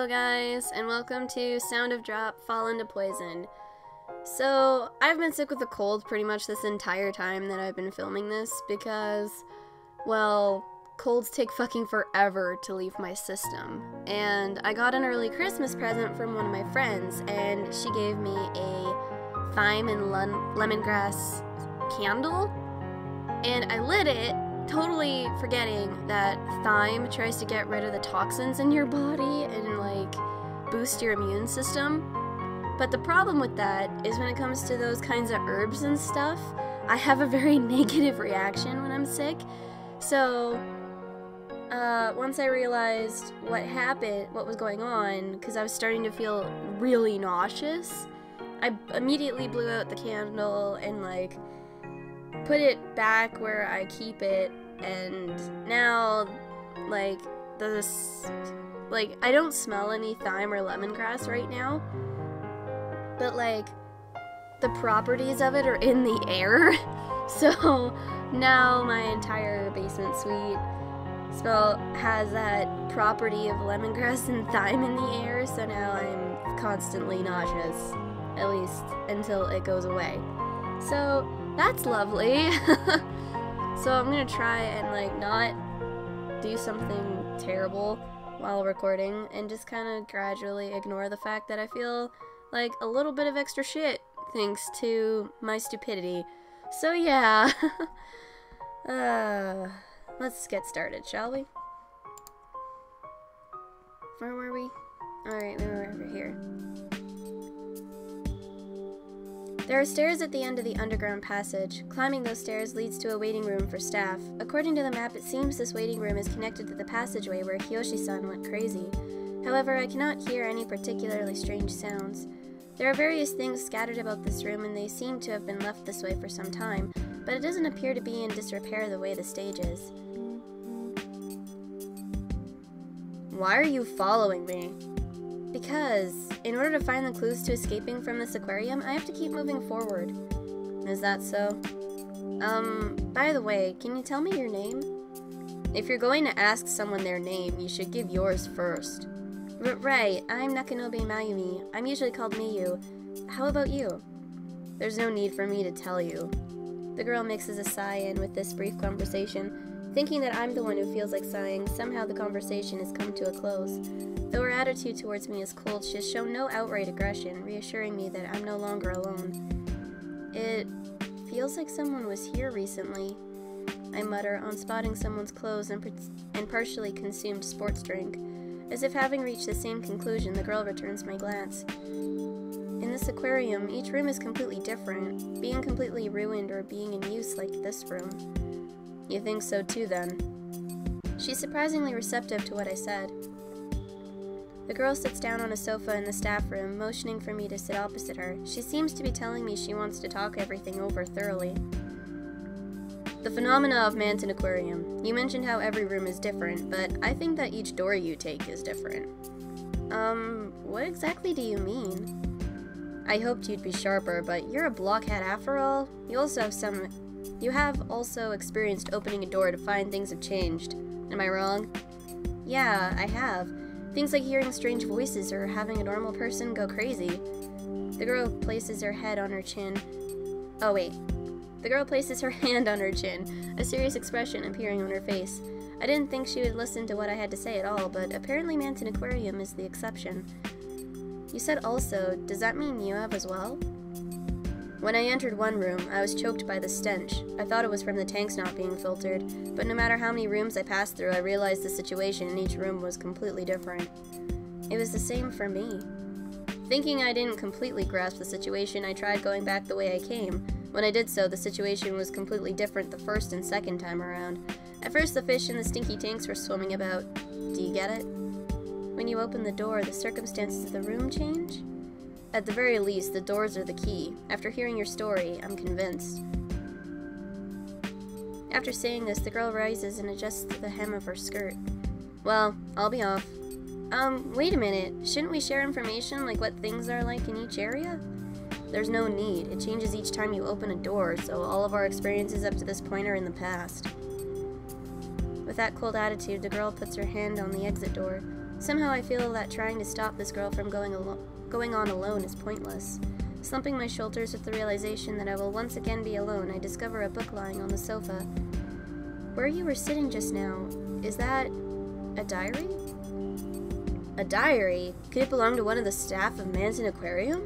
Hello guys, and welcome to Sound of Drop, Fall into Poison. So, I've been sick with a cold pretty much this entire time that I've been filming this because, well, colds take fucking forever to leave my system. And I got an early Christmas present from one of my friends, and she gave me a thyme and lemongrass candle, and I lit it, totally forgetting that thyme tries to get rid of the toxins in your body and, like, boost your immune system. But the problem with that is when it comes to those kinds of herbs and stuff, I have a very negative reaction when I'm sick. So, once I realized what was going on, because I was starting to feel really nauseous, I immediately blew out the candle and, like, put it back where I keep it, and now, like, I don't smell any thyme or lemongrass right now, but, like, the properties of it are in the air, so now my entire basement suite has that property of lemongrass and thyme in the air, so now I'm constantly nauseous, at least until it goes away. So that's lovely. So I'm gonna try and, like, not do something terrible while recording and just kind of gradually ignore the fact that I feel like a little bit of extra shit thanks to my stupidity. So yeah. Let's get started, shall we? Where were we? Alright, we were over here. There are stairs at the end of the underground passage. Climbing those stairs leads to a waiting room for staff. According to the map, it seems this waiting room is connected to the passageway where Kiyoshi-san went crazy. However, I cannot hear any particularly strange sounds. There are various things scattered about this room, and they seem to have been left this way for some time, but it doesn't appear to be in disrepair the way the stage is. Why are you following me? Because, in order to find the clues to escaping from this aquarium, I have to keep moving forward. Is that so? By the way, can you tell me your name? If you're going to ask someone their name, you should give yours first. Right, I'm Nakanobe Mayumi. I'm usually called Miyu. How about you? There's no need for me to tell you. The girl mixes a sigh in with this brief conversation. Thinking that I'm the one who feels like sighing, somehow the conversation has come to a close. Though her attitude towards me is cold, she has shown no outright aggression, reassuring me that I'm no longer alone. It feels like someone was here recently, I mutter on spotting someone's clothes and partially consumed sports drink. As if having reached the same conclusion, the girl returns my glance. In this aquarium, each room is completely different, being completely ruined or being in use like this room. You think so too, then? She's surprisingly receptive to what I said. The girl sits down on a sofa in the staff room, motioning for me to sit opposite her. She seems to be telling me she wants to talk everything over thoroughly. The phenomena of Manton Aquarium. You mentioned how every room is different, but I think that each door you take is different. What exactly do you mean? I hoped you'd be sharper, but you're a blockhead after all. You have also experienced opening a door to find things have changed. Am I wrong? Yeah, I have. Things like hearing strange voices or having a normal person go crazy. The girl places her head on her chin. Oh wait. The girl places her hand on her chin, a serious expression appearing on her face. I didn't think she would listen to what I had to say at all, but apparently Manton Aquarium is the exception. You said also, does that mean you have as well? When I entered one room, I was choked by the stench. I thought it was from the tanks not being filtered, but no matter how many rooms I passed through, I realized the situation in each room was completely different. It was the same for me. Thinking I didn't completely grasp the situation, I tried going back the way I came. When I did so, the situation was completely different the first and second time around. At first, the fish in the stinky tanks were swimming about. Do you get it? When you open the door, the circumstances of the room change? At the very least, the doors are the key. After hearing your story, I'm convinced. After saying this, the girl rises and adjusts the hem of her skirt. Well, I'll be off. Wait a minute. Shouldn't we share information like what things are like in each area? There's no need. It changes each time you open a door, so all of our experiences up to this point are in the past. With that cold attitude, the girl puts her hand on the exit door. Somehow I feel that trying to stop this girl from going on alone is pointless. Slumping my shoulders with the realization that I will once again be alone, I discover a book lying on the sofa. Where you were sitting just now, is that a diary? A diary? Could it belong to one of the staff of Manson Aquarium?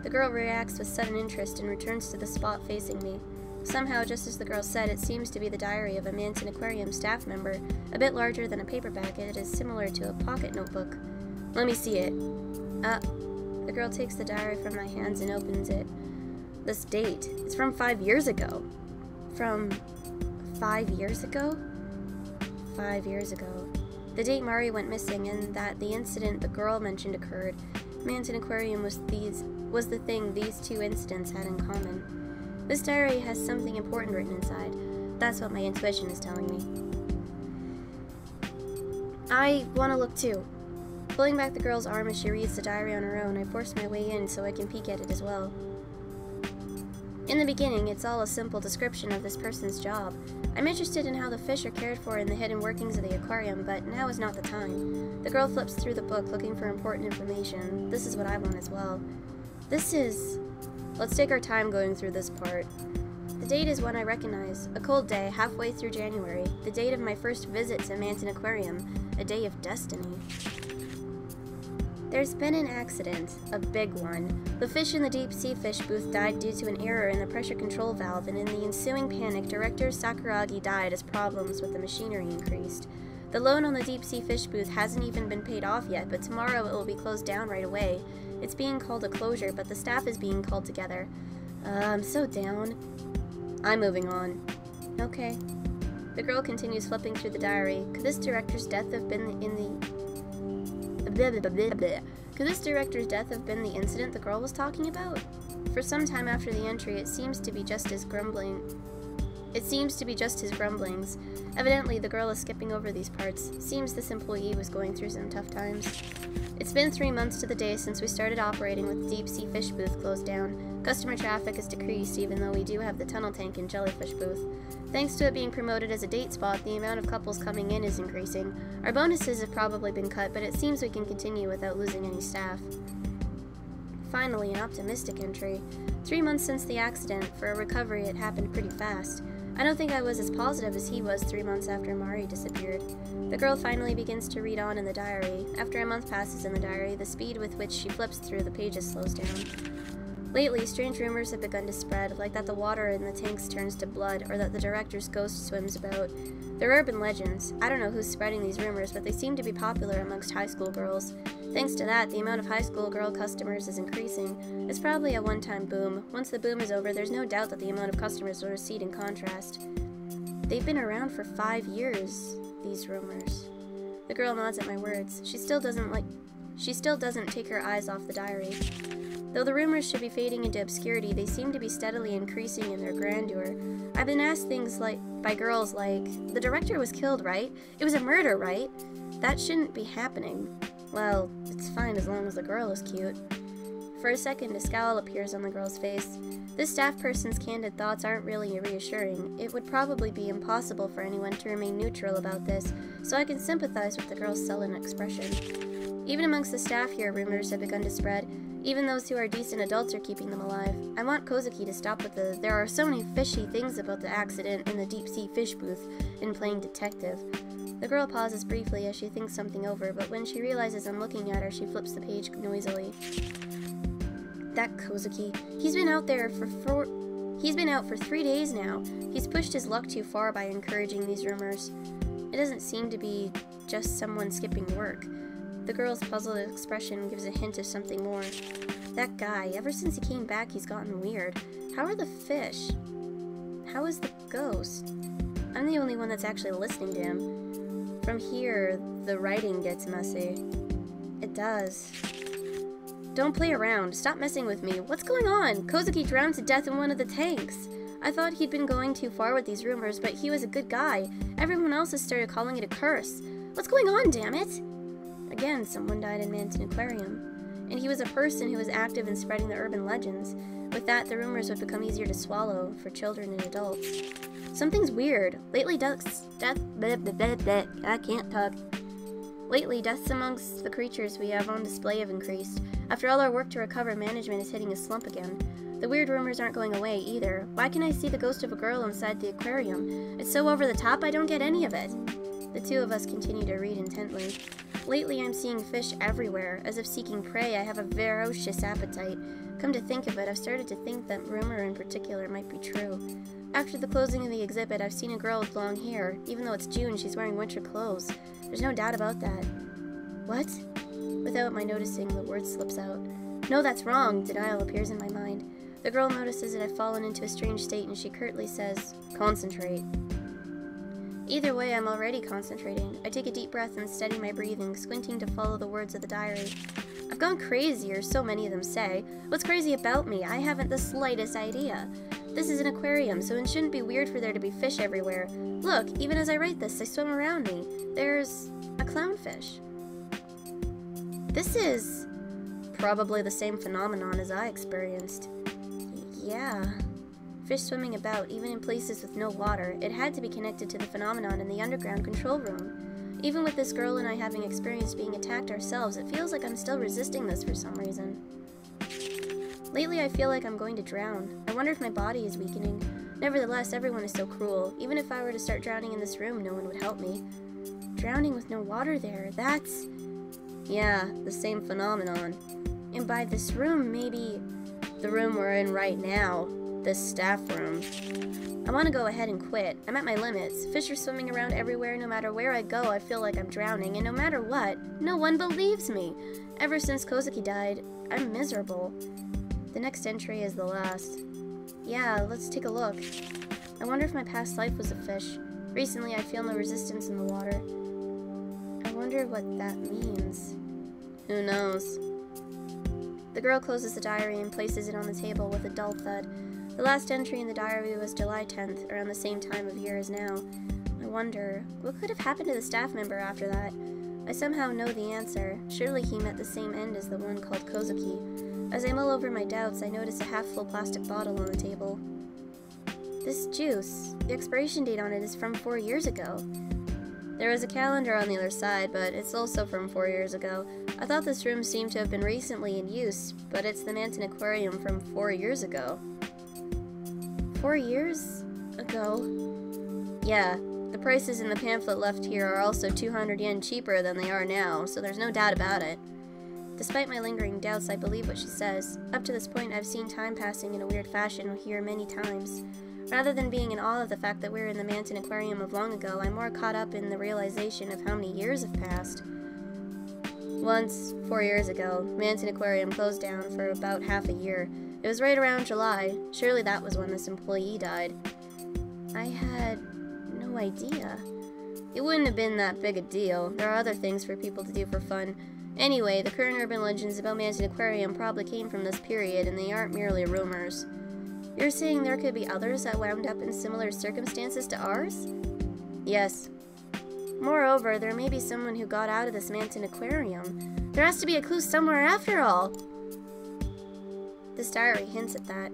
The girl reacts with sudden interest and returns to the spot facing me. Somehow, just as the girl said, it seems to be the diary of a Manson Aquarium staff member, a bit larger than a paperback. It is similar to a pocket notebook. Let me see it. The girl takes the diary from my hands and opens it. This date, it's from 5 years ago. From 5 years ago? 5 years ago. The date Mari went missing and that the incident the girl mentioned occurred. Manson Aquarium was the thing these two incidents had in common. This diary has something important written inside. That's what my intuition is telling me. I want to look too. Pulling back the girl's arm as she reads the diary on her own, I force my way in so I can peek at it as well. In the beginning, it's all a simple description of this person's job. I'm interested in how the fish are cared for in the hidden workings of the aquarium, but now is not the time. The girl flips through the book looking for important information. This is what I want as well. Let's take our time going through this part. The date is one I recognize. A cold day, halfway through January. The date of my first visit to Manson Aquarium. A day of destiny. There's been an accident, a big one. The fish in the deep-sea fish booth died due to an error in the pressure control valve, and in the ensuing panic, Director Sakuragi died as problems with the machinery increased. The loan on the deep-sea fish booth hasn't even been paid off yet, but tomorrow it will be closed down right away. It's being called a closure, but the staff is being called together. I'm so down. I'm moving on. Okay. The girl continues flipping through the diary. Could this director's death have been Could this director's death have been the incident the girl was talking about? For some time after the entry, it seems to be just his grumblings. Evidently, the girl is skipping over these parts. Seems this employee was going through some tough times. It's been 3 months to the day since we started operating with the deep-sea fish booth closed down. Customer traffic has decreased, even though we do have the tunnel tank and jellyfish booth. Thanks to it being promoted as a date spot, the amount of couples coming in is increasing. Our bonuses have probably been cut, but it seems we can continue without losing any staff. Finally, an optimistic entry. 3 months since the accident. For a recovery, it happened pretty fast. I don't think I was as positive as he was 3 months after Mari disappeared. The girl finally begins to read on in the diary. After a month passes in the diary, the speed with which she flips through the pages slows down. Lately, strange rumors have begun to spread, like that the water in the tanks turns to blood, or that the director's ghost swims about. They're urban legends. I don't know who's spreading these rumors, but they seem to be popular amongst high school girls. Thanks to that, the amount of high school girl customers is increasing. It's probably a one-time boom. Once the boom is over, there's no doubt that the amount of customers will recede in contrast. They've been around for 5 years, these rumors. The girl nods at my words. She still doesn't take her eyes off the diary. Though the rumors should be fading into obscurity, they seem to be steadily increasing in their grandeur. I've been asked things by girls like, the director was killed, right? It was a murder, right? That shouldn't be happening. Well, it's fine as long as the girl is cute. For a second, a scowl appears on the girl's face. This staff person's candid thoughts aren't really reassuring. It would probably be impossible for anyone to remain neutral about this, so I can sympathize with the girl's sullen expression. Even amongst the staff here, rumors have begun to spread. Even those who are decent adults are keeping them alive. I want Kozuki to stop with the "there are so many fishy things about the accident in the deep-sea fish booth" in playing detective. The girl pauses briefly as she thinks something over, but when she realizes I'm looking at her, she flips the page noisily. That Kozuki. He's been out for 3 days now. He's pushed his luck too far by encouraging these rumors. It doesn't seem to be just someone skipping work. The girl's puzzled expression gives a hint of something more. That guy, ever since he came back, he's gotten weird. How are the fish? How is the ghost? I'm the only one that's actually listening to him. From here, the writing gets messy. It does. Don't play around. Stop messing with me. What's going on? Kozuki drowned to death in one of the tanks. I thought he'd been going too far with these rumors, but he was a good guy. Everyone else has started calling it a curse. What's going on, damn it? Again, someone died in Manson Aquarium. And he was a person who was active in spreading the urban legends. With that, the rumors would become easier to swallow for children and adults. Something's weird. Lately, I can't talk. Lately, deaths amongst the creatures we have on display have increased. After all our work to recover, management is hitting a slump again. The weird rumors aren't going away, either. Why can I see the ghost of a girl inside the aquarium? It's so over the top, I don't get any of it. The two of us continue to read intently. Lately, I'm seeing fish everywhere. As if seeking prey, I have a ferocious appetite. Come to think of it, I've started to think that rumor in particular might be true. After the closing of the exhibit, I've seen a girl with long hair. Even though it's June, she's wearing winter clothes. There's no doubt about that. What? Without my noticing, the word slips out. No, that's wrong. Denial appears in my mind. The girl notices that I've fallen into a strange state and she curtly says, concentrate. Either way, I'm already concentrating. I take a deep breath and steady my breathing, squinting to follow the words of the diary. I've gone crazy, or so many of them say. What's crazy about me? I haven't the slightest idea. This is an aquarium, so it shouldn't be weird for there to be fish everywhere. Look, even as I write this, they swim around me. There's a clownfish. This is probably the same phenomenon as I experienced. Yeah. Fish swimming about, even in places with no water. It had to be connected to the phenomenon in the underground control room. Even with this girl and I having experienced being attacked ourselves, it feels like I'm still resisting this for some reason. Lately, I feel like I'm going to drown. I wonder if my body is weakening. Nevertheless, everyone is so cruel. Even if I were to start drowning in this room, no one would help me. Drowning with no water there, that's... Yeah, the same phenomenon. And by this room, maybe the room we're in right now. This staff room. I want to go ahead and quit. I'm at my limits. Fish are swimming around everywhere. No matter where I go, I feel like I'm drowning. And no matter what, no one believes me. Ever since Kozuki died, I'm miserable. The next entry is the last. Yeah, let's take a look. I wonder if my past life was a fish. Recently, I feel no resistance in the water. I wonder what that means. Who knows? The girl closes the diary and places it on the table with a dull thud. The last entry in the diary was July 10th, around the same time of year as now. I wonder, what could have happened to the staff member after that? I somehow know the answer. Surely he met the same end as the one called Kozuki. As I mull over my doubts, I notice a half-full plastic bottle on the table. This juice, the expiration date on it is from 4 years ago. There is a calendar on the other side, but it's also from 4 years ago. I thought this room seemed to have been recently in use, but it's the Manton Aquarium from 4 years ago. 4 years ago? Yeah, the prices in the pamphlet left here are also 200 yen cheaper than they are now, so there's no doubt about it. Despite my lingering doubts, I believe what she says. Up to this point, I've seen time passing in a weird fashion here many times. Rather than being in awe of the fact that we're in the Manton Aquarium of long ago, I'm more caught up in the realization of how many years have passed. Once, 4 years ago, Manton Aquarium closed down for about half a year. It was right around July. Surely that was when this employee died. I had no idea. It wouldn't have been that big a deal. There are other things for people to do for fun. Anyway, the current urban legends about Manton Aquarium probably came from this period, and they aren't merely rumors. You're saying there could be others that wound up in similar circumstances to ours? Yes. Moreover, there may be someone who got out of this Manton Aquarium. There has to be a clue somewhere after all. This diary hints at that.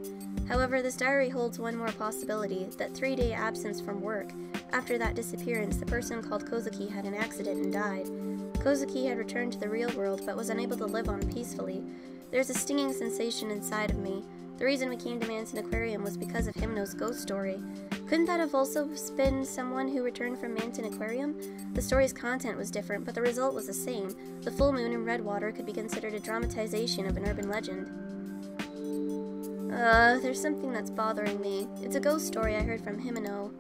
However, this diary holds one more possibility, that 3-day absence from work. After that disappearance, the person called Kozuki had an accident and died. Kozuki had returned to the real world, but was unable to live on peacefully. There's a stinging sensation inside of me. The reason we came to Manton Aquarium was because of Himno's ghost story. Couldn't that have also been someone who returned from Manton Aquarium? The story's content was different, but the result was the same. The full moon in red water could be considered a dramatization of an urban legend. There's something that's bothering me. It's a ghost story I heard from Himno.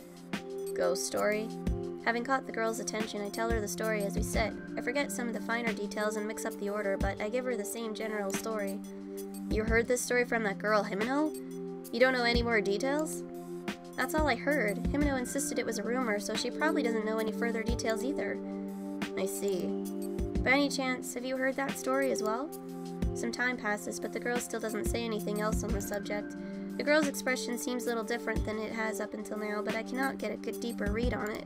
Ghost story? Having caught the girl's attention, I tell her the story as we sit. I forget some of the finer details and mix up the order, but I give her the same general story. You heard this story from that girl, Himno? You don't know any more details? That's all I heard. Himno insisted it was a rumor, so she probably doesn't know any further details either. I see. By any chance, have you heard that story as well? Some time passes, but the girl still doesn't say anything else on the subject. The girl's expression seems a little different than it has up until now, but I cannot get a good deeper read on it.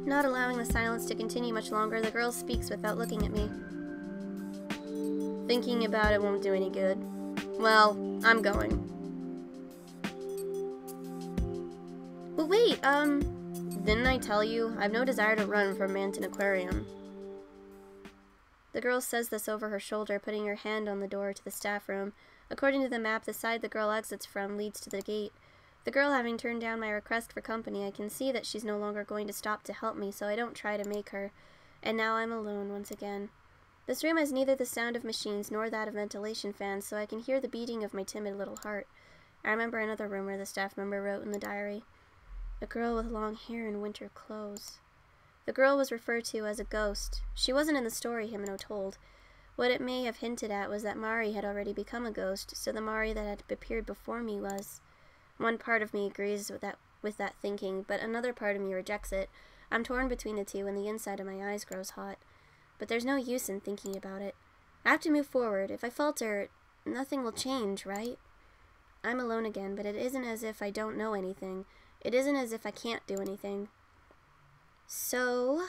Not allowing the silence to continue much longer, the girl speaks without looking at me. Thinking about it won't do any good. Well, I'm going. But wait, didn't I tell you? I've no desire to run from Manton Aquarium. The girl says this over her shoulder, putting her hand on the door to the staff room. According to the map, the side the girl exits from leads to the gate. The girl having turned down my request for company, I can see that she's no longer going to stop to help me, so I don't try to make her. And now I'm alone once again. This room has neither the sound of machines nor that of ventilation fans, so I can hear the beating of my timid little heart. I remember another rumor the staff member wrote in the diary. A girl with long hair and winter clothes. The girl was referred to as a ghost. She wasn't in the story Himeno told. What it may have hinted at was that Mari had already become a ghost, so the Mari that had appeared before me was. One part of me agrees with that thinking, but another part of me rejects it. I'm torn between the two, and the inside of my eyes grows hot. But there's no use in thinking about it. I have to move forward. If I falter, nothing will change, right? I'm alone again, but it isn't as if I don't know anything. It isn't as if I can't do anything. So...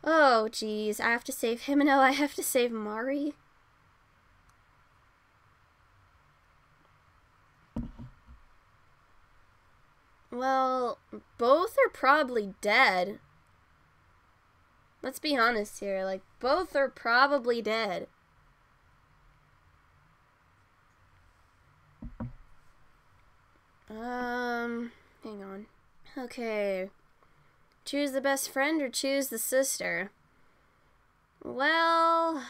oh, geez. I have to save Himeno. I have to save Mari. Well, both are probably dead. Let's be honest here. Like, both are probably dead. Hang on. Okay. Choose the best friend or choose the sister? Well,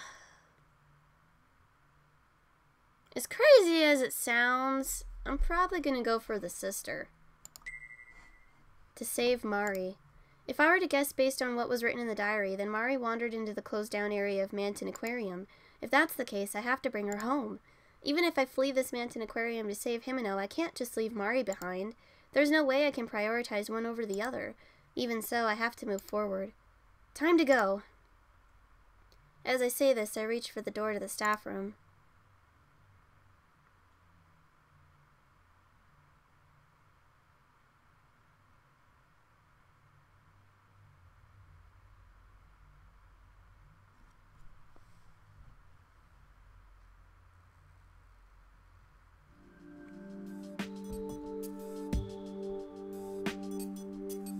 as crazy as it sounds, I'm probably gonna go for the sister. To save Mari. If I were to guess based on what was written in the diary, then Mari wandered into the closed-down area of Manton Aquarium. If that's the case, I have to bring her home. Even if I flee this Manton Aquarium to save Himeno, I can't just leave Mari behind. There's no way I can prioritize one over the other. Even so, I have to move forward. Time to go. As I say this, I reach for the door to the staff room.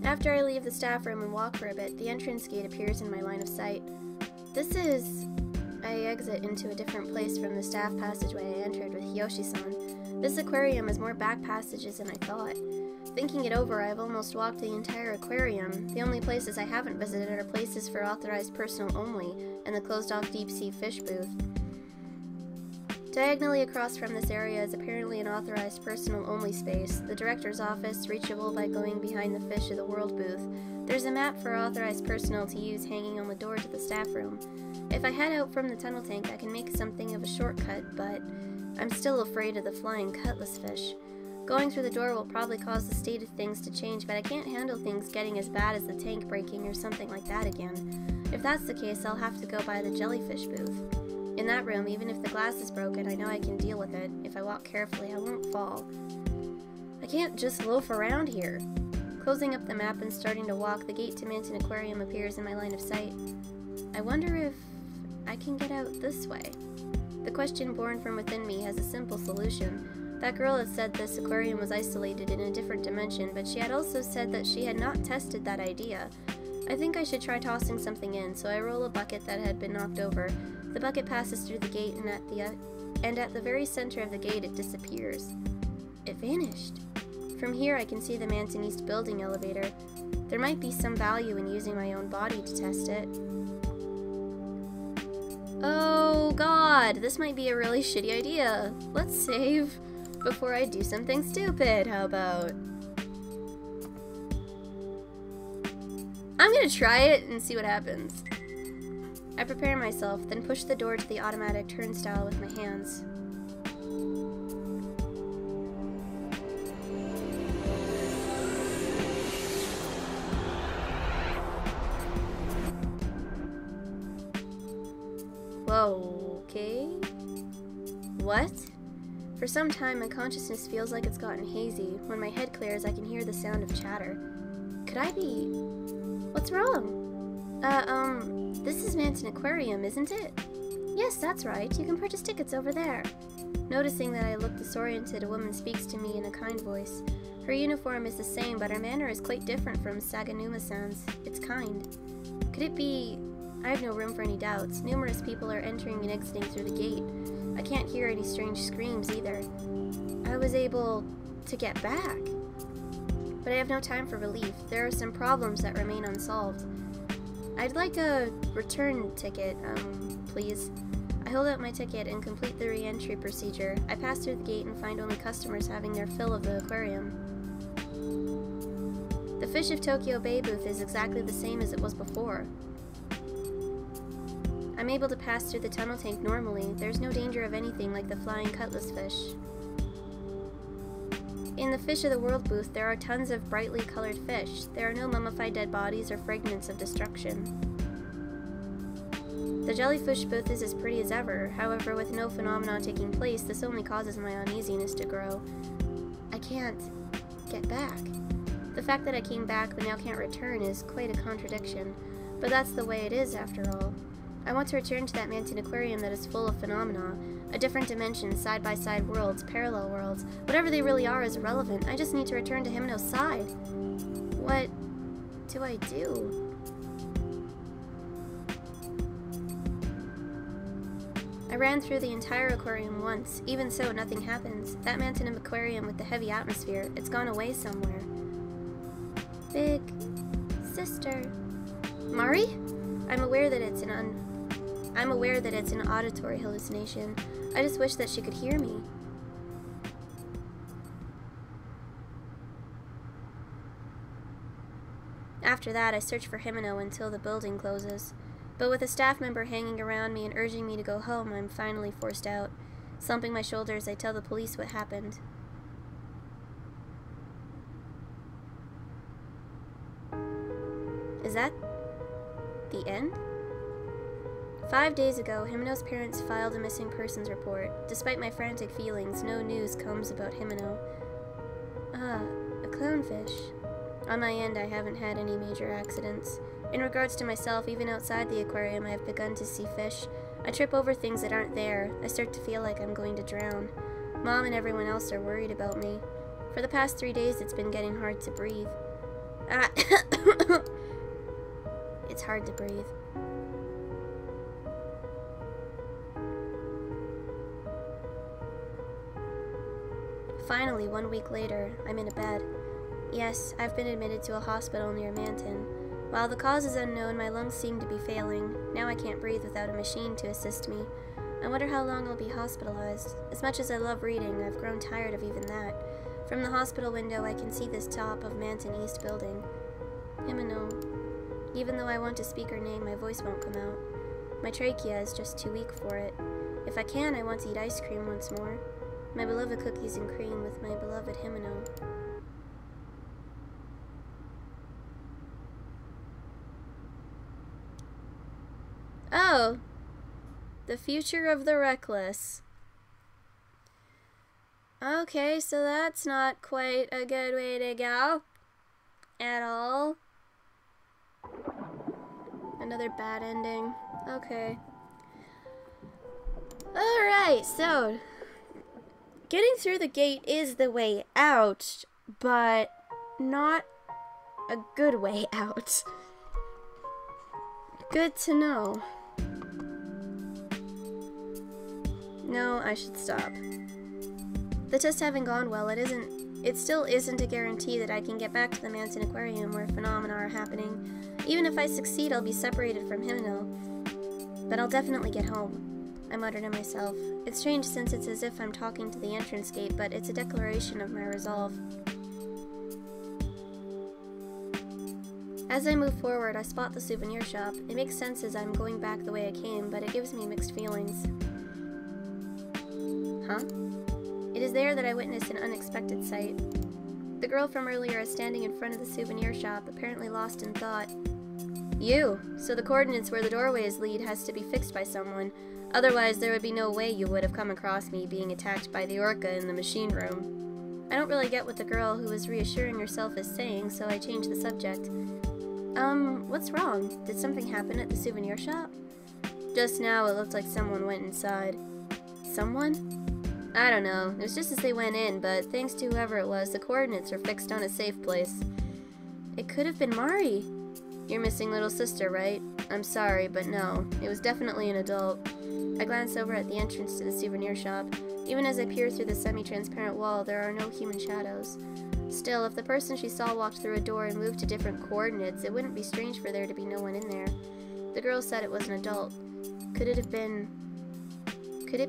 After I leave the staff room and walk for a bit, the entrance gate appears in my line of sight. I exit into a different place from the staff passageway I entered with Yoshi-san. This aquarium has more back passages than I thought. Thinking it over, I've almost walked the entire aquarium. The only places I haven't visited are places for authorized personnel only, and the closed-off deep-sea fish booth. Diagonally across from this area is apparently an authorized personnel-only space, the director's office, reachable by going behind the Fish of the World booth. There's a map for authorized personnel to use hanging on the door to the staff room. If I head out from the tunnel tank, I can make something of a shortcut, but I'm still afraid of the flying cutlass fish. Going through the door will probably cause the state of things to change, but I can't handle things getting as bad as the tank breaking or something like that again. If that's the case, I'll have to go by the jellyfish booth. In that room, even if the glass is broken, I know I can deal with it. If I walk carefully, I won't fall. I can't just loaf around here. Closing up the map and starting to walk, the gate to Manton Aquarium appears in my line of sight. I wonder if I can get out this way. The question born from within me has a simple solution. That girl had said this aquarium was isolated in a different dimension, but she had also said that she had not tested that idea. I think I should try tossing something in, so I roll a bucket that had been knocked over. The bucket passes through the gate, and at the very center of the gate it disappears. It vanished. From here I can see the Manton East building elevator. There might be some value in using my own body to test it. Oh god, this might be a really shitty idea. Let's save before I do something stupid, how about? I'm gonna try it and see what happens. I prepare myself, then push the door to the automatic turnstile with my hands. Whoa, okay. What? For some time, my consciousness feels like it's gotten hazy. When my head clears, I can hear the sound of chatter. Could I be... What's wrong? This is Manton Aquarium, isn't it? Yes, that's right. You can purchase tickets over there. Noticing that I look disoriented, a woman speaks to me in a kind voice. Her uniform is the same, but her manner is quite different from Saganuma-san's. It's kind. Could it be... I have no room for any doubts. Numerous people are entering and exiting through the gate. I can't hear any strange screams either. I was able to get back. But I have no time for relief. There are some problems that remain unsolved. I'd like a return ticket, please. I hold out my ticket and complete the re-entry procedure. I pass through the gate and find only customers having their fill of the aquarium. The Fish of Tokyo Bay booth is exactly the same as it was before. I'm able to pass through the tunnel tank normally. There's no danger of anything like the flying cutlass fish. In the Fish of the World booth, there are tons of brightly colored fish. There are no mummified dead bodies or fragments of destruction. The jellyfish booth is as pretty as ever. However, with no phenomenon taking place, this only causes my uneasiness to grow. I can't get back. The fact that I came back but now can't return is quite a contradiction. But that's the way it is, after all. I want to return to that Manton aquarium that is full of phenomena. A different dimension, side-by-side worlds, parallel worlds. Whatever they really are is irrelevant. I just need to return to Himeno's side. What do I do? I ran through the entire aquarium once. Even so, nothing happens. That Manton aquarium with the heavy atmosphere, it's gone away somewhere. Big sister. Mari? I'm aware that it's an auditory hallucination. I just wish that she could hear me. After that, I search for Himeno until the building closes. But with a staff member hanging around me and urging me to go home, I'm finally forced out. Slumping my shoulders, I tell the police what happened. Is that the end? 5 days ago, Himeno's parents filed a missing persons report. Despite my frantic feelings, no news comes about Himeno. A clownfish. On my end, I haven't had any major accidents. In regards to myself, even outside the aquarium, I have begun to see fish. I trip over things that aren't there. I start to feel like I'm going to drown. Mom and everyone else are worried about me. For the past 3 days, it's been getting hard to breathe. It's hard to breathe. Finally, 1 week later, I'm in a bed. Yes, I've been admitted to a hospital near Manton. While the cause is unknown, my lungs seem to be failing. Now I can't breathe without a machine to assist me. I wonder how long I'll be hospitalized. As much as I love reading, I've grown tired of even that. From the hospital window, I can see this top of Manton East building. Himeno. Even though I want to speak her name, my voice won't come out. My trachea is just too weak for it. If I can, I want to eat ice cream once more. My beloved cookies and cream with my beloved Himeno. Oh! The future of the reckless. Okay, so that's not quite a good way to go. At all. Another bad ending. Okay. Alright, so getting through the gate is the way out, but not a good way out. Good to know. No, I should stop. The test having gone well, it still isn't a guarantee that I can get back to the Manton Aquarium where phenomena are happening. Even if I succeed, I'll be separated from Himeno. But I'll definitely get home, I mutter to myself. It's strange since it's as if I'm talking to the entrance gate, but it's a declaration of my resolve. As I move forward, I spot the souvenir shop. It makes sense as I'm going back the way I came, but it gives me mixed feelings. Huh? It is there that I witness an unexpected sight. The girl from earlier is standing in front of the souvenir shop, apparently lost in thought. You! So the coordinates where the doorways lead has to be fixed by someone. Otherwise, there would be no way you would have come across me being attacked by the orca in the machine room. I don't really get what the girl who was reassuring herself is saying, so I change the subject. What's wrong? Did something happen at the souvenir shop? Just now, it looked like someone went inside. Someone? I don't know. It was just as they went in, but thanks to whoever it was, the coordinates are fixed on a safe place. It could have been Mari. Your missing little sister, right? I'm sorry, but no. It was definitely an adult. I glance over at the entrance to the souvenir shop. Even as I peer through the semi-transparent wall, there are no human shadows. Still, if the person she saw walked through a door and moved to different coordinates, it wouldn't be strange for there to be no one in there. The girl said it was an adult. Could it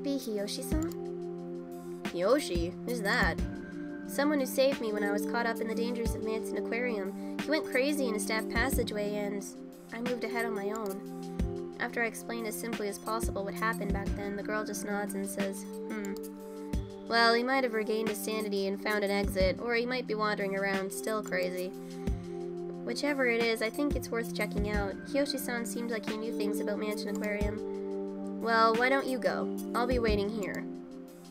be Hiyoshi-san? Hiyoshi? Who's that? Someone who saved me when I was caught up in the dangers of Manson Aquarium. He went crazy in a staff passageway and I moved ahead on my own. After I explained as simply as possible what happened back then, the girl just nods and says, Well, he might have regained his sanity and found an exit, or he might be wandering around still crazy. Whichever it is, I think it's worth checking out. Hiyoshi-san seemed like he knew things about Mansion Aquarium. Well, why don't you go? I'll be waiting here.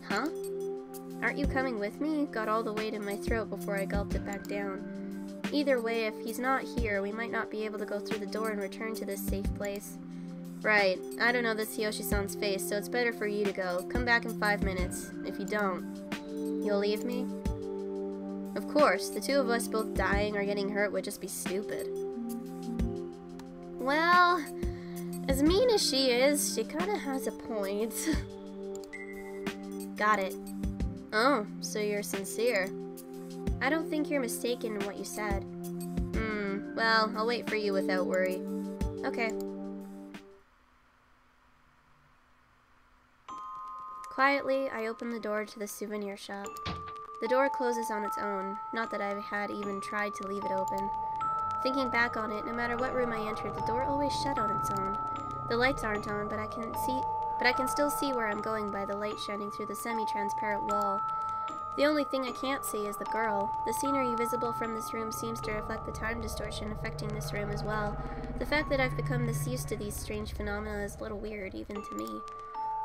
Huh? Aren't you coming with me? Got all the weight in my throat before I gulped it back down. Either way, if he's not here, we might not be able to go through the door and return to this safe place. Right. I don't know this Hiyoshi-san's face, so it's better for you to go. Come back in 5 minutes. If you don't, you'll leave me? Of course. The two of us both dying or getting hurt would just be stupid. Well, as mean as she is, she kinda has a point. Got it. Oh, so you're sincere. I don't think you're mistaken in what you said. Well, I'll wait for you without worry. Okay. Quietly, I open the door to the souvenir shop. The door closes on its own, not that I had even tried to leave it open. Thinking back on it, no matter what room I entered, the door always shut on its own. The lights aren't on, but I can still see where I'm going by the light shining through the semi-transparent wall. The only thing I can't see is the girl. The scenery visible from this room seems to reflect the time distortion affecting this room as well. The fact that I've become this used to these strange phenomena is a little weird, even to me.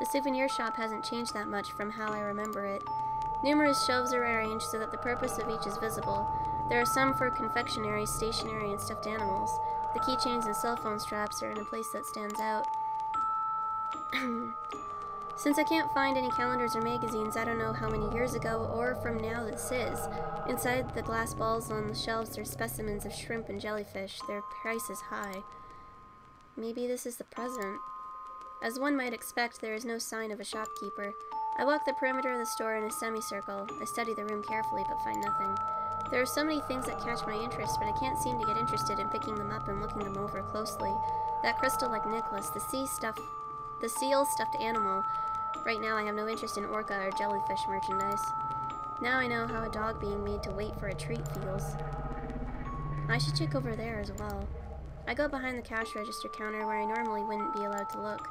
The souvenir shop hasn't changed that much from how I remember it. Numerous shelves are arranged so that the purpose of each is visible. There are some for confectionery, stationery, and stuffed animals. The keychains and cell phone straps are in a place that stands out. Since I can't find any calendars or magazines, I don't know how many years ago or from now this is. Inside the glass balls on the shelves are specimens of shrimp and jellyfish. Their price is high. Maybe this is the present. As one might expect, there is no sign of a shopkeeper. I walk the perimeter of the store in a semicircle. I study the room carefully, but find nothing. There are so many things that catch my interest, but I can't seem to get interested in picking them up and looking them over closely. That crystal-like necklace, the seal stuffed animal. Right now I have no interest in orca or jellyfish merchandise. Now I know how a dog being made to wait for a treat feels. I should check over there as well. I go behind the cash register counter where I normally wouldn't be allowed to look.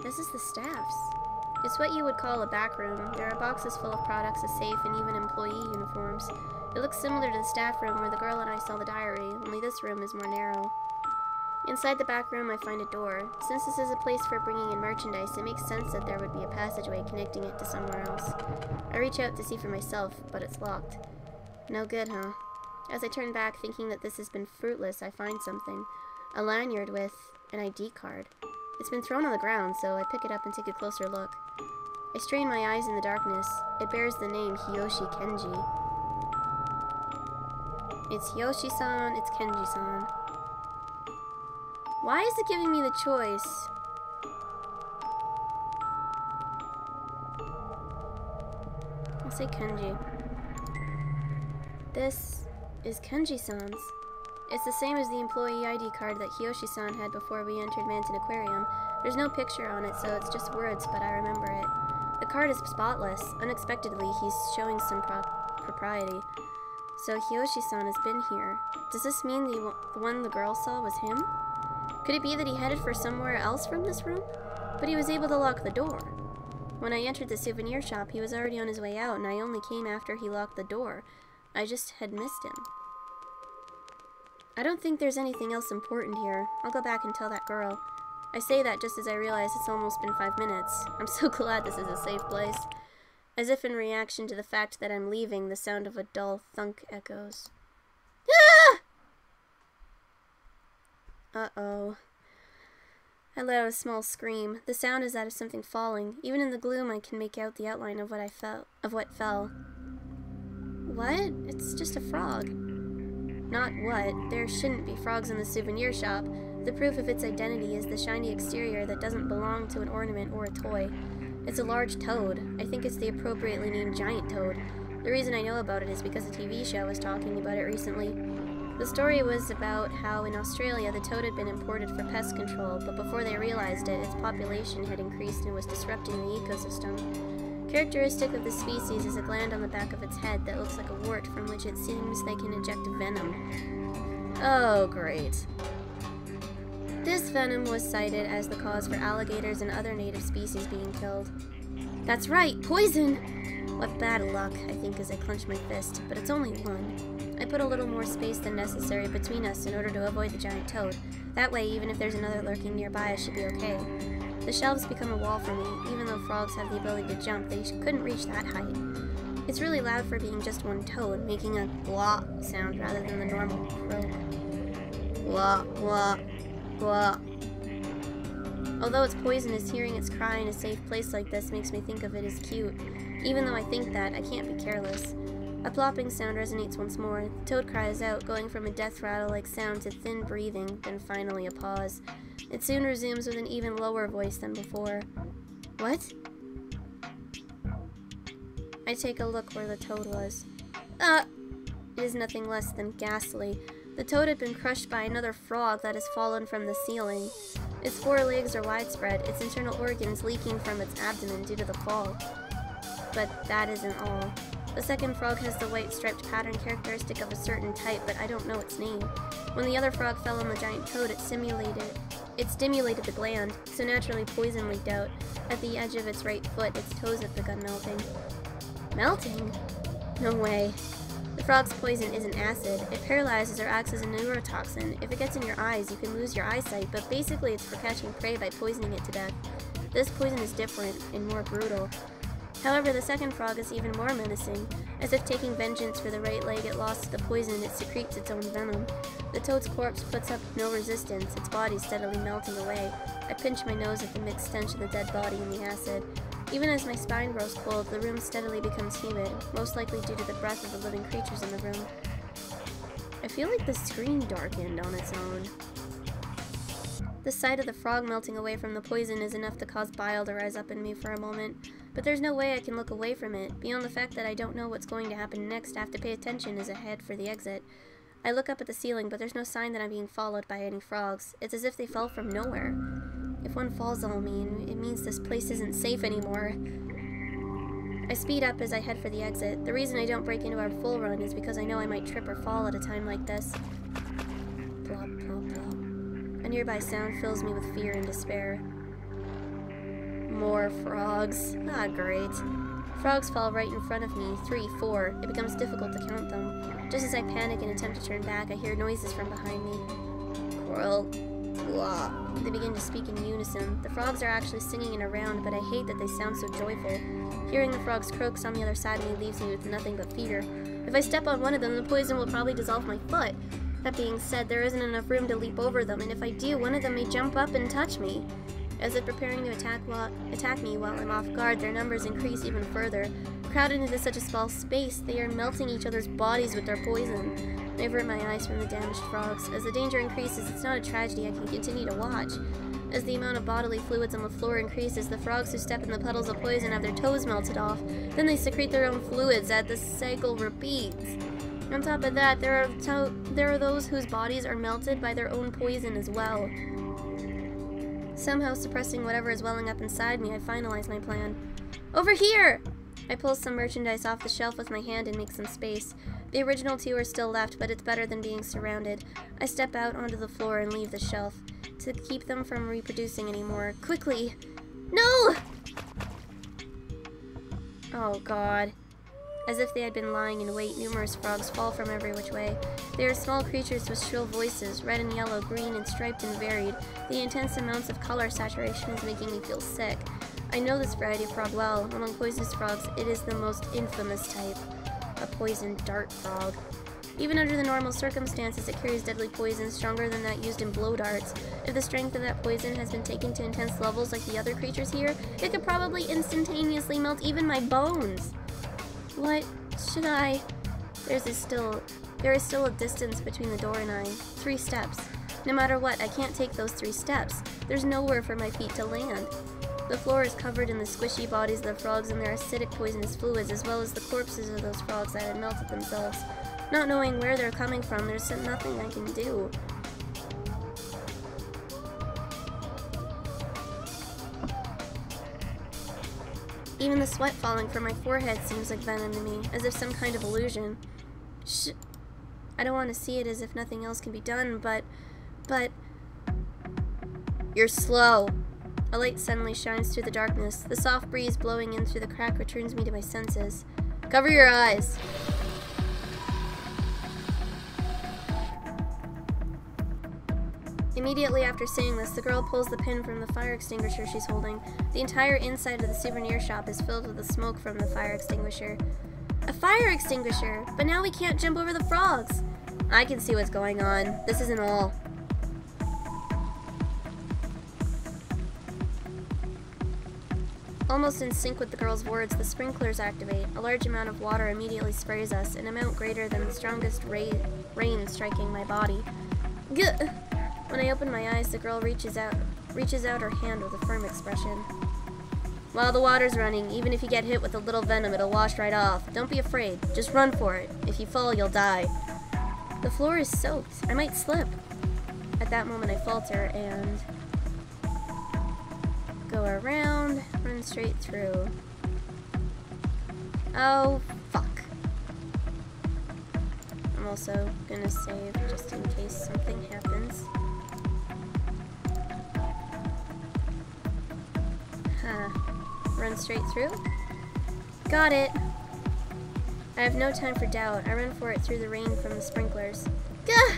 This is the staff's. It's what you would call a back room. There are boxes full of products, a safe, and even employee uniforms. It looks similar to the staff room where the girl and I saw the diary, only this room is more narrow. Inside the back room, I find a door. Since this is a place for bringing in merchandise, it makes sense that there would be a passageway connecting it to somewhere else. I reach out to see for myself, but it's locked. No good, huh? As I turn back, thinking that this has been fruitless, I find something. A lanyard with an ID card. It's been thrown on the ground, so I pick it up and take a closer look. I strain my eyes in the darkness. It bears the name Hiyoshi Kenji. It's Hiyoshi-san, it's Kenji-san. Why is it giving me the choice? I'll say Kenji. This is Kenji-san's. It's the same as the employee ID card that Hiyoshi-san had before we entered Manton Aquarium. There's no picture on it, so it's just words, but I remember it. The card is spotless. Unexpectedly, he's showing some propriety. So Hiyoshi-san has been here. Does this mean the one the girl saw was him? Could it be that he headed for somewhere else from this room? But he was able to lock the door. When I entered the souvenir shop, he was already on his way out, and I only came after he locked the door. I just had missed him. I don't think there's anything else important here. I'll go back and tell that girl. I say that just as I realize it's almost been 5 minutes. I'm so glad this is a safe place. As if in reaction to the fact that I'm leaving, the sound of a dull thunk echoes. Ah! Uh-oh. I let out a small scream. The sound is that of something falling. Even in the gloom, I can make out the outline of what fell. What? It's just a frog. Not what. There shouldn't be frogs in the souvenir shop. The proof of its identity is the shiny exterior that doesn't belong to an ornament or a toy. It's a large toad. I think it's the appropriately named giant toad. The reason I know about it is because a TV show was talking about it recently. The story was about how in Australia the toad had been imported for pest control, but before they realized it, its population had increased and was disrupting the ecosystem. Characteristic of the species is a gland on the back of its head that looks like a wart from which it seems they can eject venom. Oh, great. This venom was cited as the cause for alligators and other native species being killed. That's right, poison! What bad luck, I think, as I clench my fist, but it's only one. I put a little more space than necessary between us in order to avoid the giant toad. That way, even if there's another lurking nearby, I should be okay. The shelves become a wall for me. Even though frogs have the ability to jump, they couldn't reach that height. It's really loud for being just one toad, making a glop sound rather than the normal croak. Glop, glop, glop. Although it's poisonous, hearing its cry in a safe place like this makes me think of it as cute. Even though I think that, I can't be careless. A plopping sound resonates once more. The toad cries out, going from a death rattle-like sound to thin breathing, then finally a pause. It soon resumes with an even lower voice than before. What? I take a look where the toad was. It is nothing less than ghastly. The toad had been crushed by another frog that has fallen from the ceiling. Its forelegs are widespread, its internal organs leaking from its abdomen due to the fall. But that isn't all. The second frog has the white striped pattern characteristic of a certain type, but I don't know its name. When the other frog fell on the giant toad, it stimulated the gland, so naturally poison leaked out. At the edge of its right foot, its toes have begun melting. Melting? No way. The frog's poison isn't acid. It paralyzes or acts as a neurotoxin. If it gets in your eyes, you can lose your eyesight, but basically it's for catching prey by poisoning it to death. This poison is different and more brutal. However, the second frog is even more menacing. As if taking vengeance for the right leg it lost to the poison, it secretes its own venom. The toad's corpse puts up no resistance, its body steadily melting away. I pinch my nose at the mixed stench of the dead body and the acid. Even as my spine grows cold, the room steadily becomes humid, most likely due to the breath of the living creatures in the room. I feel like the screen darkened on its own. The sight of the frog melting away from the poison is enough to cause bile to rise up in me for a moment, but there's no way I can look away from it. Beyond the fact that I don't know what's going to happen next, I have to pay attention as I head for the exit. I look up at the ceiling, but there's no sign that I'm being followed by any frogs. It's as if they fell from nowhere. If one falls on me, it means this place isn't safe anymore. I speed up as I head for the exit. The reason I don't break into our full run is because I know I might trip or fall at a time like this. Plop, plop, plop. A nearby sound fills me with fear and despair. More frogs. Ah, great. Frogs fall right in front of me. 3, 4. It becomes difficult to count them. Just as I panic and attempt to turn back, I hear noises from behind me. Coral. Blah. They begin to speak in unison. The frogs are actually singing in a round, but I hate that they sound so joyful. Hearing the frogs croaks on the other side of me leaves me with nothing but fear. If I step on one of them, the poison will probably dissolve my foot. That being said, there isn't enough room to leap over them, and if I do, one of them may jump up and touch me. As if preparing to attack me while I'm off guard, their numbers increase even further. Crowded into such a small space, they are melting each other's bodies with their poison. I avert my eyes from the damaged frogs. As the danger increases, it's not a tragedy I can continue to watch. As the amount of bodily fluids on the floor increases, the frogs who step in the puddles of poison have their toes melted off. Then they secrete their own fluids as the cycle repeats. On top of that, there are those whose bodies are melted by their own poison as well. Somehow suppressing whatever is welling up inside me, I finalize my plan. Over here! I pull some merchandise off the shelf with my hand and make some space. The original 2 are still left, but it's better than being surrounded. I step out onto the floor and leave the shelf, to keep them from reproducing anymore. Quickly! No! Oh god. As if they had been lying in wait, numerous frogs fall from every which way. They are small creatures with shrill voices, red and yellow, green and striped and varied. The intense amounts of color saturation is making me feel sick. I know this variety of frog well. Among poisonous frogs, it is the most infamous type. A poisoned dart frog. Even under the normal circumstances, it carries deadly poison stronger than that used in blow darts. If the strength of that poison has been taken to intense levels like the other creatures here, it could probably instantaneously melt even my bones. What should I... There's still There is still a distance between the door and I. 3 steps. No matter what, I can't take those 3 steps. There's nowhere for my feet to land. The floor is covered in the squishy bodies of the frogs and their acidic poisonous fluids, as well as the corpses of those frogs that had melted themselves. Not knowing where they're coming from, there's nothing I can do. Even the sweat falling from my forehead seems like venom to me, as if some kind of illusion. I don't want to see it as if nothing else can be done, but... You're slow. A light suddenly shines through the darkness. The soft breeze blowing in through the crack returns me to my senses. Cover your eyes. Immediately after saying this, the girl pulls the pin from the fire extinguisher she's holding. The entire inside of the souvenir shop is filled with the smoke from the fire extinguisher. A fire extinguisher! But now we can't jump over the frogs! I can see what's going on. This isn't all. Almost in sync with the girl's words, the sprinklers activate. A large amount of water immediately sprays us, an amount greater than the strongest rain striking my body. Gah! When I open my eyes, the girl reaches out her hand with a firm expression. While the water's running, even if you get hit with a little venom, it'll wash right off. Don't be afraid. Just run for it. If you fall, you'll die. The floor is soaked. I might slip. At that moment, I falter and go around, run straight through. Oh, fuck. I'm also gonna save just in case something happens. Run straight through. Got it. I have no time for doubt. I run for it through the rain from the sprinklers. Gah!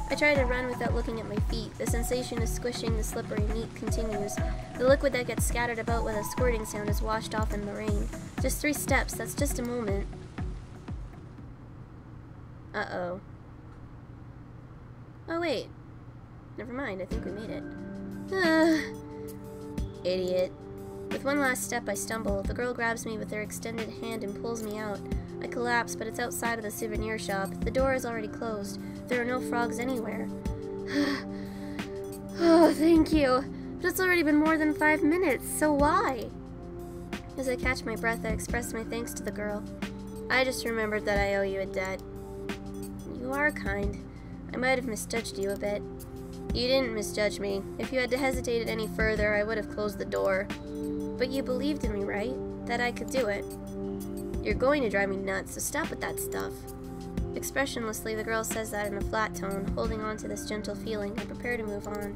I try to run without looking at my feet. The sensation of squishing the slippery meat continues. The liquid that gets scattered about with a squirting sound is washed off in the rain. Just 3 steps. That's just a moment. Uh-oh. Oh, wait. Never mind. I think we made it. Idiot. With one last step, I stumble. The girl grabs me with her extended hand and pulls me out. I collapse, but it's outside of the souvenir shop. The door is already closed. There are no frogs anywhere. Oh, thank you. But it's already been more than 5 minutes, so why? As I catch my breath, I express my thanks to the girl. I just remembered that I owe you a debt. You are kind. I might have misjudged you a bit. You didn't misjudge me. If you had hesitated any further, I would have closed the door. But you believed in me, right? That I could do it. You're going to drive me nuts, so stop with that stuff. Expressionlessly, the girl says that in a flat tone, holding on to this gentle feeling. I prepare to move on.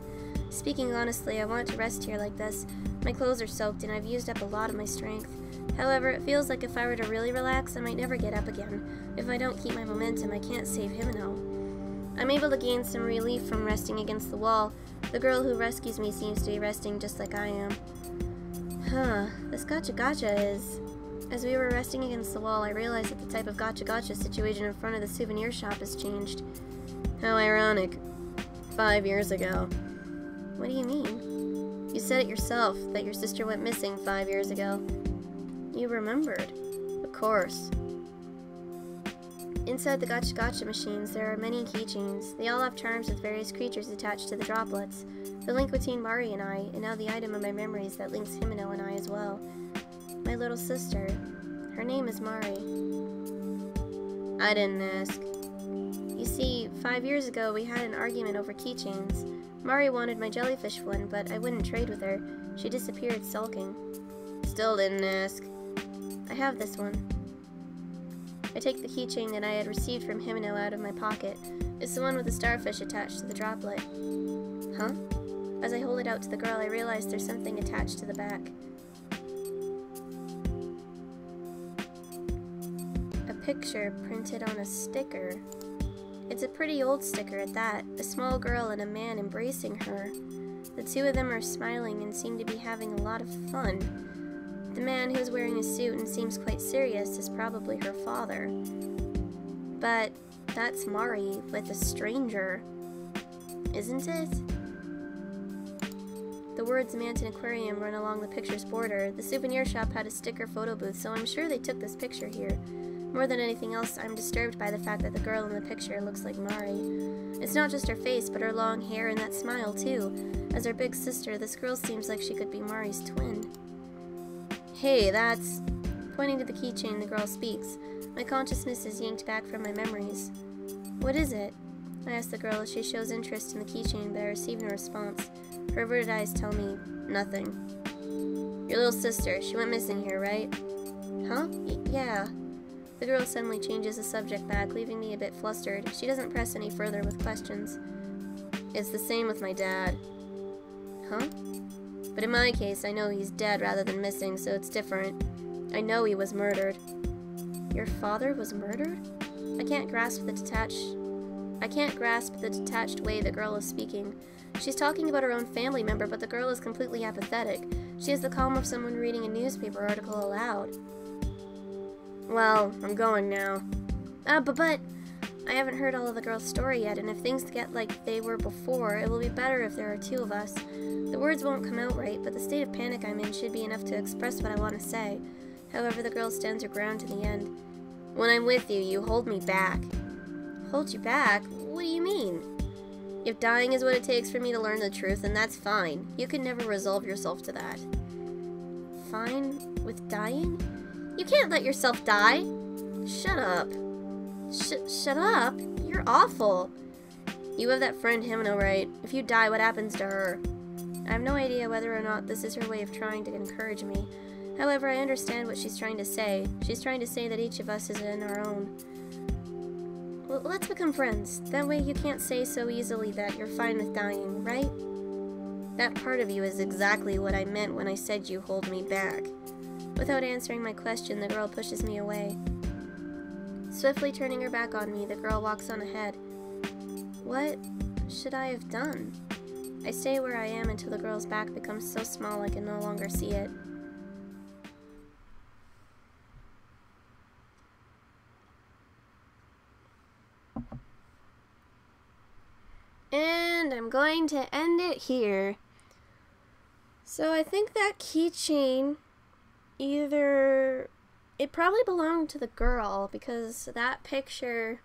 Speaking honestly, I want to rest here like this. My clothes are soaked, and I've used up a lot of my strength. However, it feels like if I were to really relax, I might never get up again. If I don't keep my momentum, I can't save Himeno. I'm able to gain some relief from resting against the wall. The girl who rescues me seems to be resting just like I am. This gotcha is... As we were resting against the wall, I realized that the type of gotcha situation in front of the souvenir shop has changed. How ironic. 5 years ago. What do you mean? You said it yourself, that your sister went missing 5 years ago. You remembered. Of course. Inside the gotcha machines, there are many keychains. They all have charms with various creatures attached to the droplets. The link between Mari and I, and now the item of my memories that links Himeno and I as well. My little sister. Her name is Mari. I didn't ask. You see, 5 years ago we had an argument over keychains. Mari wanted my jellyfish one, but I wouldn't trade with her. She disappeared sulking. Still didn't ask. I have this one. I take the keychain that I had received from Himeno out of my pocket. It's the one with the starfish attached to the droplet. Huh? As I hold it out to the girl, I realize there's something attached to the back. A picture printed on a sticker. It's a pretty old sticker at that. A small girl and a man embracing her. The two of them are smiling and seem to be having a lot of fun. The man who's wearing a suit and seems quite serious is probably her father. But that's Mari with a stranger, isn't it? The words Manton Aquarium run along the picture's border. The souvenir shop had a sticker photo booth, so I'm sure they took this picture here. More than anything else, I'm disturbed by the fact that the girl in the picture looks like Mari. It's not just her face, but her long hair and that smile, too. As her big sister, this girl seems like she could be Mari's twin. Hey, that's... Pointing to the keychain, the girl speaks. My consciousness is yanked back from my memories. What is it? I ask the girl as she shows interest in the keychain, but I receive no response. Her averted eyes tell me nothing. Your little sister, she went missing here, right? Huh? Yeah. The girl suddenly changes the subject back, leaving me a bit flustered. She doesn't press any further with questions. It's the same with my dad. Huh? But in my case, I know he's dead rather than missing, so it's different. I know he was murdered. Your father was murdered? I can't grasp the detached way the girl is speaking. She's talking about her own family member, but the girl is completely apathetic. She has the calm of someone reading a newspaper article aloud. Well, I'm going now. But I haven't heard all of the girl's story yet, and if things get like they were before, it will be better if there are two of us. The words won't come out right, but the state of panic I'm in should be enough to express what I want to say. However, the girl stands her ground to the end. When I'm with you, you hold me back. Hold you back? What do you mean? If dying is what it takes for me to learn the truth, then that's fine. You can never resolve yourself to that. Fine with dying? You can't let yourself die. Shut up. Shut up? You're awful. You have that friend Himino, right? If you die, what happens to her? I have no idea whether or not this is her way of trying to encourage me. However, I understand what she's trying to say. She's trying to say that each of us is in our own. Well, let's become friends. That way you can't say so easily that you're fine with dying, right? That part of you is exactly what I meant when I said you hold me back. Without answering my question, the girl pushes me away. Swiftly turning her back on me, the girl walks on ahead. What should I have done? I stay where I am until the girl's back becomes so small I can no longer see it. And I'm going to end it here. So I think that keychain it probably belonged to the girl, because that picture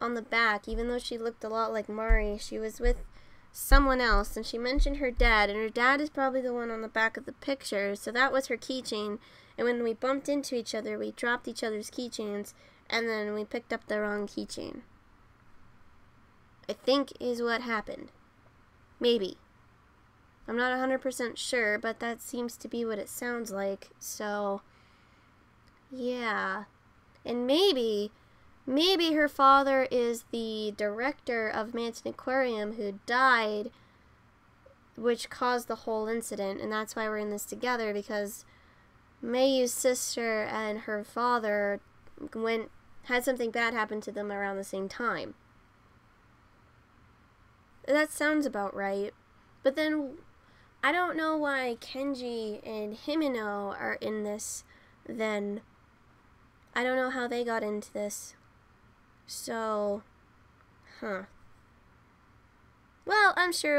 on the back, even though she looked a lot like Mari, she was with someone else, and she mentioned her dad, and her dad is probably the one on the back of the picture, so that was her keychain, and when we bumped into each other, we dropped each other's keychains, and then we picked up the wrong keychain. I think is what happened. Maybe. I'm not 100% sure, but that seems to be what it sounds like, so yeah. And maybe her father is the director of Mansion Aquarium who died, which caused the whole incident, and that's why we're in this together, because Mayu's sister and her father had something bad happen to them around the same time. That sounds about right. But then, I don't know why Kenji and Himino are in this, then. I don't know how they got into this. So, Well, I'm sure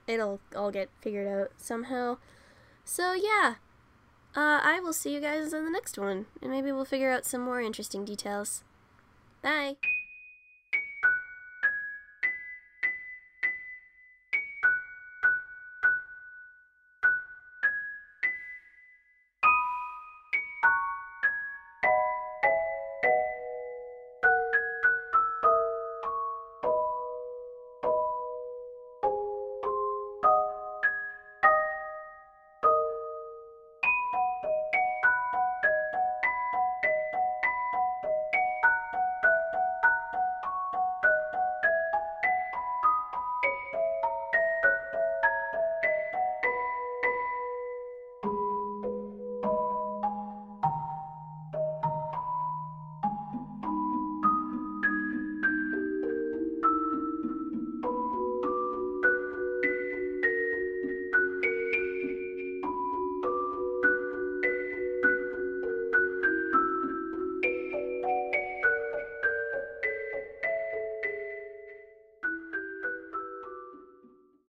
it'll all get figured out somehow. So, yeah. I will see you guys in the next one, and maybe we'll figure out some more interesting details. Bye!